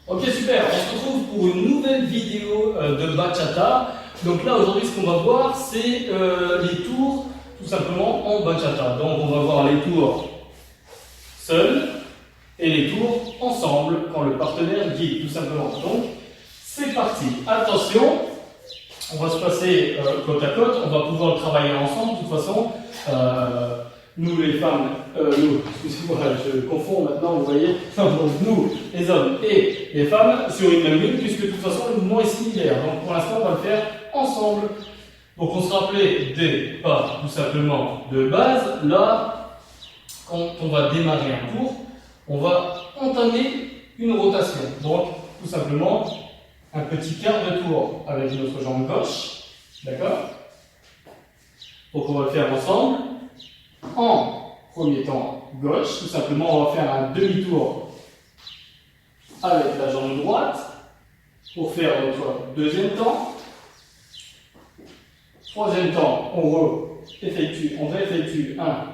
Ok, super, on se retrouve pour une nouvelle vidéo de bachata. Donc là, aujourd'hui, ce qu'on va voir, c'est les tours, tout simplement, en bachata. Donc on va voir les tours seuls et les tours ensemble, quand le partenaire guide, tout simplement. Donc, c'est parti. Attention, on va se passer côte à côte, on va pouvoir travailler ensemble. De toute façon, nous les femmes, excusez-moi, je confonds maintenant, vous voyez, donc nous, les hommes et les femmes, sur une même ligne, puisque de toute façon le mouvement est similaire. Donc pour l'instant, on va le faire ensemble. Donc on se rappelait des pas tout simplement de base. Là, quand on va démarrer un tour, on va entamer une rotation. Donc tout simplement, un petit quart de tour avec notre jambe gauche. D'accord? Donc on va le faire ensemble. En premier temps gauche, tout simplement, on va faire un demi-tour avec la jambe droite pour faire notre deuxième temps. Troisième temps, on réeffectue un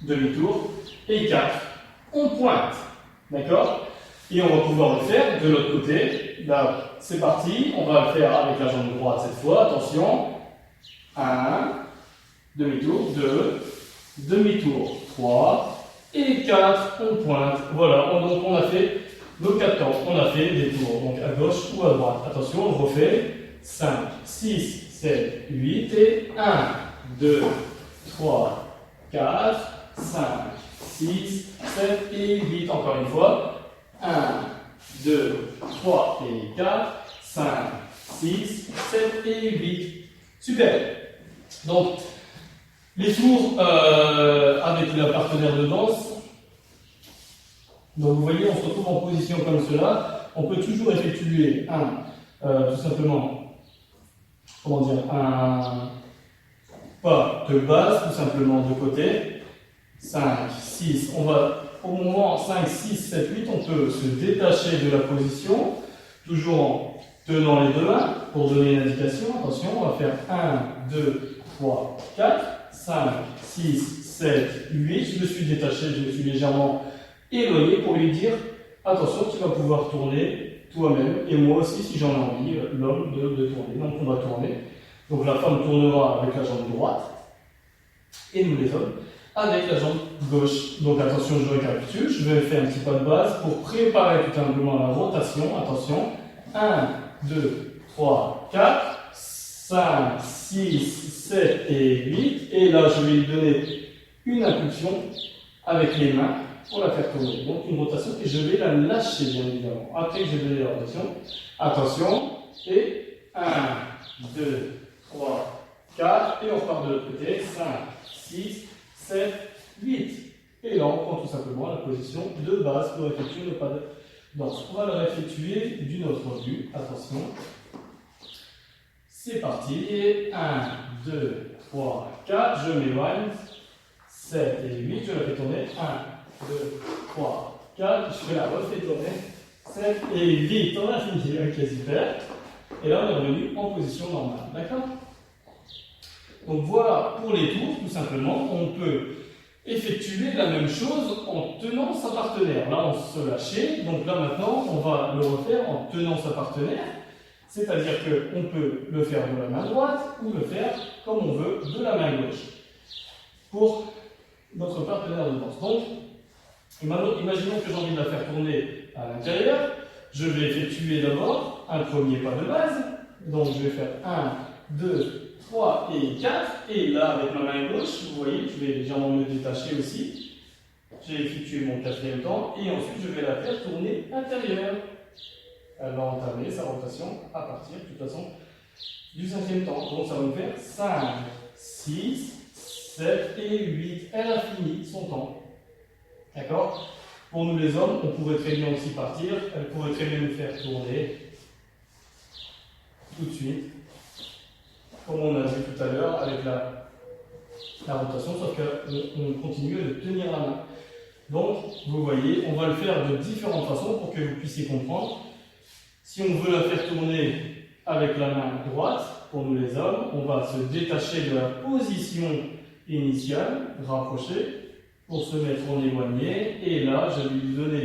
demi-tour. Et 4, on pointe. D'accord? Et on va pouvoir le faire de l'autre côté. Là, c'est parti. On va le faire avec la jambe droite cette fois. Attention. 1, demi-tour, 2, demi-tour, 3 et 4, on pointe. Voilà, donc on a fait nos 4 temps, on a fait des tours, donc à gauche ou à droite. Attention, on refait 5, 6, 7, 8 et 1, 2, 3, 4, 5, 6, 7 et 8. Encore une fois, 1, 2, 3 et 4, 5, 6, 7 et 8. Super. Donc, les tours avec la partenaire de danse. Donc vous voyez, on se retrouve en position comme cela. On peut toujours effectuer tout simplement, comment dire, un pas de base, tout simplement de côté. 5, 6, on va, au moment 5, 6, 7, 8, on peut se détacher de la position, toujours en tenant les deux mains pour donner une indication. Attention, on va faire 1, 2, 3, 4. 5, 6, 7, 8, je me suis détaché, je me suis légèrement éloigné pour lui dire attention, tu vas pouvoir tourner toi-même et moi aussi si j'en ai envie, l'homme de tourner. Donc on va tourner. Donc la femme tournera avec la jambe droite et nous les hommes avec la jambe gauche. Donc attention, je récapitule, je vais faire un petit pas de base pour préparer tout simplement la rotation. Attention, 1, 2, 3, 4. 5, 6, 7 et 8. Et là, je vais lui donner une impulsion avec les mains pour la faire tourner. Donc une rotation et je vais la lâcher, bien évidemment. Après que j'ai donné la rotation, attention. Et 1, 2, 3, 4. Et on repart de l'autre côté. 5, 6, 7, 8. Et là, on prend tout simplement la position de base pour effectuer le pas de danse. On va le réeffectuer d'une autre vue. Attention. C'est parti, et 1, 2, 3, 4, je m'éloigne, 7 et 8, je la fais tourner, 1, 2, 3, 4, je la refais tourner, 7 et 8, on a fini, ok super, et là on est revenu en position normale, d'accord? Donc voilà pour les tours, tout simplement, on peut effectuer la même chose en tenant sa partenaire, là on se lâchait, donc là maintenant on va le refaire en tenant sa partenaire. C'est-à-dire qu'on peut le faire de la main droite ou le faire comme on veut de la main gauche pour notre partenaire de danse. Donc, imaginons que j'ai envie de la faire tourner à l'intérieur. Je vais effectuer d'abord un premier pas de base. Donc, je vais faire 1, 2, 3 et 4. Et là, avec ma main gauche, vous voyez, je vais légèrement me détacher aussi. J'ai effectué mon quatrième temps et ensuite, je vais la faire tourner intérieure. Elle va entamer sa rotation à partir, de toute façon, du cinquième temps. Donc ça va nous faire 5, 6, 7 et 8. Elle a fini son temps. D'accord? Pour nous les hommes, on pourrait très bien aussi partir. Elle pourrait très bien nous faire tourner tout de suite. Comme on a vu tout à l'heure avec la rotation, sauf qu'on continue de tenir la main. Donc, vous voyez, on va le faire de différentes façons pour que vous puissiez comprendre. Si on veut la faire tourner avec la main droite, pour nous les hommes, on va se détacher de la position initiale, rapprocher, pour se mettre en éloigné. Et là, je vais lui donner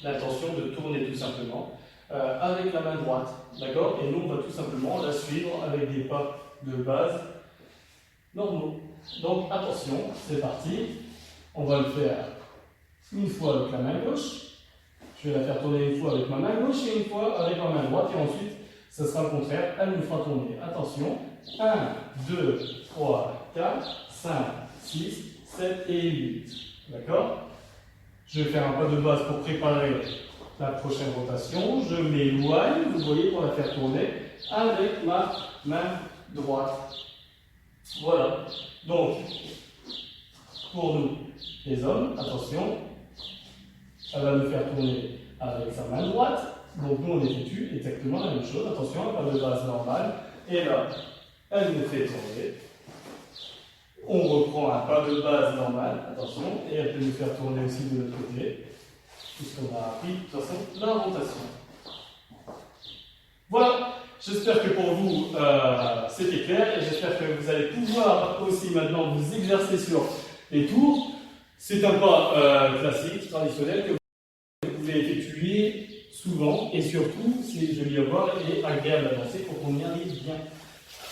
l'intention de tourner tout simplement avec la main droite, d'accord? Et nous, on va tout simplement la suivre avec des pas de base normaux. Donc attention, c'est parti. On va le faire une fois avec la main gauche. Je vais la faire tourner une fois avec ma main gauche et une fois avec ma main droite. Et ensuite, ce sera le contraire. Elle nous fera tourner. Attention. 1, 2, 3, 4, 5, 6, 7 et 8. D'accord? Je vais faire un pas de base pour préparer la prochaine rotation. Je m'éloigne, vous voyez, pour la faire tourner avec ma main droite. Voilà. Donc, pour nous, les hommes, attention, elle va nous faire tourner avec sa main droite. Donc, nous, on effectue exactement la même chose. Attention, un pas de base normal. Et là, elle nous fait tourner. On reprend un pas de base normal, attention, et elle peut nous faire tourner aussi de l'autre côté, puisqu'on a appris de toute façon la rotation. Voilà, j'espère que pour vous c'était clair, et j'espère que vous allez pouvoir aussi maintenant vous exercer sur les tours. C'est un pas classique, traditionnel, que vous pouvez effectuer souvent, et surtout, c'est joli à voir et agréable à danser pour qu'on y arrive bien.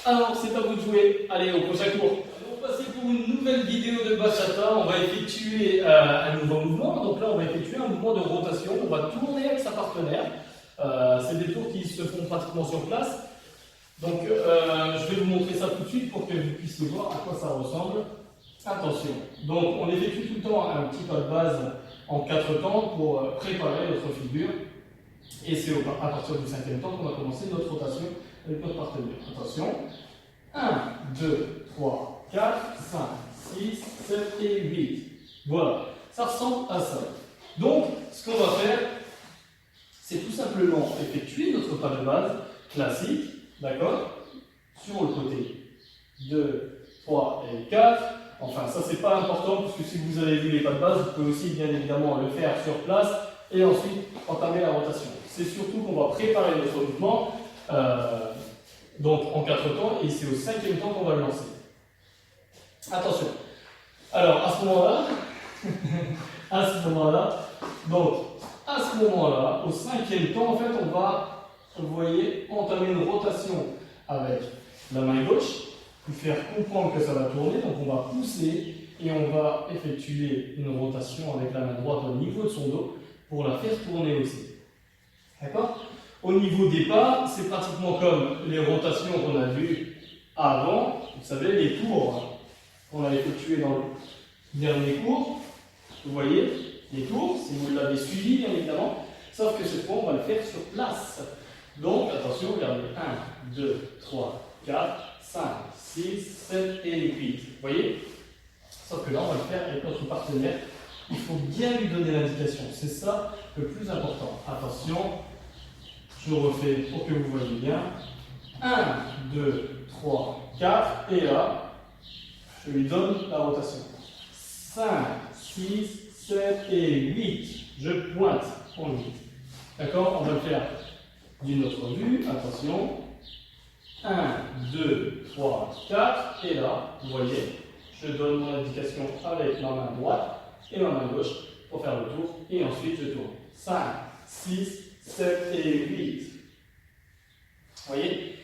Alors, c'est à vous de jouer. Allez, au prochain cours. On va passer pour une nouvelle vidéo de bachata. On va effectuer un nouveau mouvement. Donc là, on va effectuer un mouvement de rotation. On va tourner avec sa partenaire. C'est des tours qui se font pratiquement sur place. Donc, je vais vous montrer ça tout de suite pour que vous puissiez voir à quoi ça ressemble. Attention. Donc, on effectue tout le temps un petit pas de base en 4 temps pour préparer notre figure. Et c'est à partir du 5e temps qu'on va commencer notre rotation avec notre partenaire. Attention. 1, 2, 3, 4, 5, 6, 7 et 8. Voilà. Ça ressemble à ça. Donc, ce qu'on va faire, c'est tout simplement effectuer notre pas de base classique, d'accord, sur le côté 2, 3 et 4. Enfin, ça, c'est pas important, parce que si vous avez vu les pas de base, vous pouvez aussi, bien évidemment, le faire sur place et ensuite entamer la rotation. C'est surtout qu'on va préparer notre mouvement donc en 4 temps, et c'est au 5e temps qu'on va le lancer. Attention. Alors, à ce moment-là, au 5e temps, en fait, on va, vous voyez, entamer une rotation avec la main gauche, lui faire comprendre que ça va tourner, donc on va pousser et on va effectuer une rotation avec la main droite au niveau de son dos pour la faire tourner aussi. D'accord? Au niveau des pas, c'est pratiquement comme les rotations qu'on a vues avant. Vous savez, les tours qu'on a effectués dans le dernier cours. Vous voyez, les tours, si vous l'avez suivi, bien évidemment. Sauf que cette fois, on va le faire sur place. Donc, attention, regardez. 1, 2, 3, 4, 5, 6, 7 et 8. Vous voyez? Sauf que là, on va le faire avec notre partenaire. Il faut bien lui donner l'indication. C'est ça le plus important. Attention. Je refais pour que vous voyez bien. 1, 2, 3, 4. Et là, je lui donne la rotation. 5, 6, 7 et 8. Je pointe en 8. D'accord? On va le faire d'une autre vue. Attention. 1, 2, 3, 4. Et là, vous voyez, je donne mon indication avec ma main droite et ma main gauche pour faire le tour. Et ensuite, je tourne. 5, 6, 7 et 8. Vous voyez?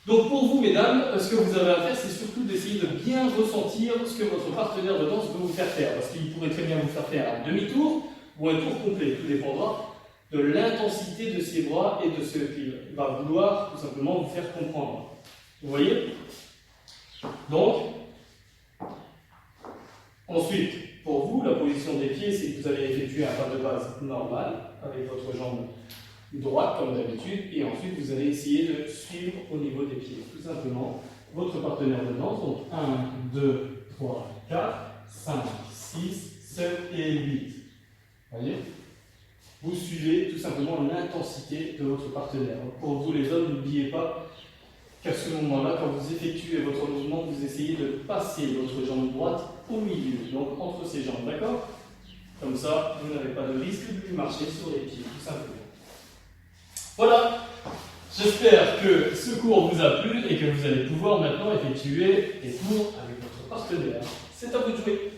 Donc pour vous, mesdames, ce que vous avez à faire, c'est surtout d'essayer de bien ressentir ce que votre partenaire de danse veut vous faire faire. Parce qu'il pourrait très bien vous faire faire un demi-tour ou un tour complet. Tout dépendra de l'intensité de ses bras et de ce qu'il va vouloir tout simplement vous faire comprendre. Vous voyez? Donc, ensuite, pour vous, la position des pieds, c'est que vous allez effectuer un pas de base normal avec votre jambe droite comme d'habitude, et ensuite vous allez essayer de suivre au niveau des pieds, tout simplement, votre partenaire de danse. Donc 1, 2, 3, 4, 5, 6, 7 et 8. Vous voyez? Vous suivez tout simplement l'intensité de votre partenaire. Pour vous les hommes, n'oubliez pas qu'à ce moment-là, quand vous effectuez votre mouvement, vous essayez de passer votre jambe droite au milieu, donc entre ses jambes, d'accord? Comme ça, vous n'avez pas de risque de lui marcher sur les pieds, tout simplement. Voilà, j'espère que ce cours vous a plu et que vous allez pouvoir maintenant effectuer des tours avec votre partenaire. C'est à vous de jouer.